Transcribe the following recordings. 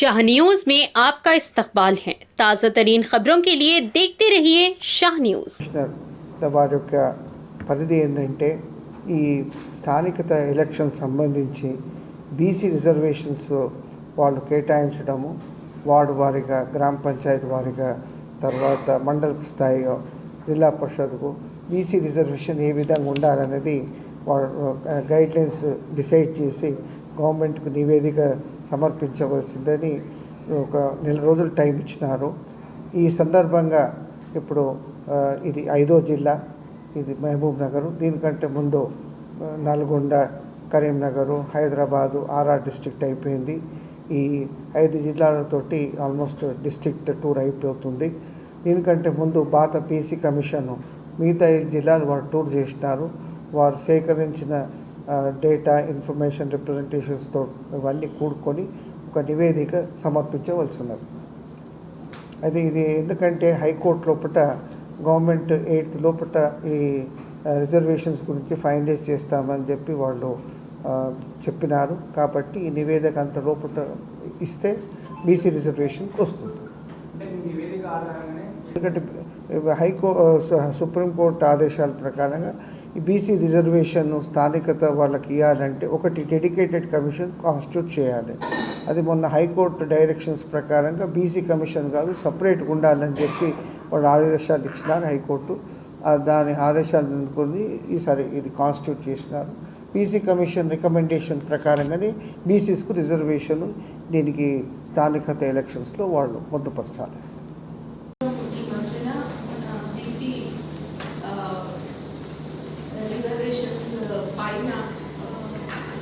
Shah news में आपका इस्तकबाल है। ताज़ा तरीन खबरों के लिए देखते रहिए शाह न्यूज। వారి యొక్క పరిధి ఏంటంటే ఈ స్థానికత ఎలక్షన్ సంబంధించి బీసీ రిజర్వేషన్స్ వాళ్ళు కేటాయించడము, వార్డు వారీగా, గ్రామ పంచాయతీ వారీగా, తర్వాత మండల స్థాయిలో, జిల్లా పరిషత్కు బీసీ రిజర్వేషన్ ఏ విధంగా ఉండాలనేది గైడ్లైన్స్ డిసైడ్ చేసి గవర్నమెంట్కు నివేదిక సమర్పించవలసిందని ఒక నెల రోజులు టైం ఇచ్చినారు. ఈ సందర్భంగా ఇప్పుడు ఇది 5వ జిల్లా, ఇది మహబూబ్ నగర్. దీనికంటే ముందు నల్గొండ, కరీంనగర్, హైదరాబాదు, ఆర్ఆర్ డిస్ట్రిక్ట్ అయిపోయింది. ఈ 5 జిల్లాలతోటి ఆల్మోస్ట్ డిస్ట్రిక్ట్ టూర్ అయిపోతుంది. దీనికంటే ముందు భారత పీసీ కమిషన్ మిగతా 5 జిల్లాలు వారు టూర్ చేసినారు. వారు సేకరించిన డేటా, ఇన్ఫర్మేషన్, రిప్రజెంటేషన్స్తో ఇవన్నీ కూడుకొని ఒక నివేదిక సమర్పించవలసి ఉన్నది. అది ఇది ఎందుకంటే హైకోర్టు లోపల గవర్నమెంట్ 8th లోపల ఈ రిజర్వేషన్స్ గురించి ఫైనలైజ్ చేస్తామని చెప్పి వాళ్ళు చెప్పినారు. కాబట్టి ఈ నివేదిక అంత లోపల ఇస్తే బీసీ రిజర్వేషన్కి వస్తుంది. ఎందుకంటే సుప్రీంకోర్టు ఆదేశాల ప్రకారంగా ఈ బీసీ రిజర్వేషన్ స్థానికత వాళ్ళకి ఇవ్వాలంటే ఒకటి డెడికేటెడ్ కమిషన్ కాన్స్టిట్యూట్ చేయాలి. అది మొన్న హైకోర్టు డైరెక్షన్స్ ప్రకారంగా బీసీ కమిషన్ కాదు, సపరేట్గా ఉండాలని చెప్పి వాళ్ళు ఆదేశాలు ఇచ్చినారు హైకోర్టు. దాని ఆదేశాలు అనుకుని ఈసారి ఇది కాన్స్టిట్యూట్ చేసినారు. బీసీ కమిషన్ రికమెండేషన్ ప్రకారంగానే బీసీస్కు రిజర్వేషన్ దీనికి స్థానికత ఎలక్షన్స్లో వాళ్ళు పొందుపరచాలి.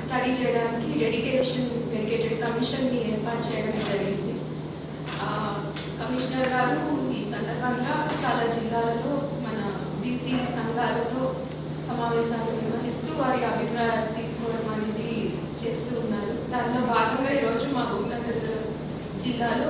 స్టడీ చేయడానికి డెడికేటెడ్ కమిషన్ని ఏర్పాటు చేయడం జరిగింది. కమిషనర్ గారు ఈ సందర్భంగా చాలా జిల్లాలలో మన బీసీ సంఘాలతో సమావేశాలు నిర్వహిస్తూ వారి అభిప్రాయాలు తీసుకోవడం అనేది చేస్తూ ఉన్నారు. దాంట్లో భాగంగా ఈరోజు మా మహబూబ్ నగర్ జిల్లాలో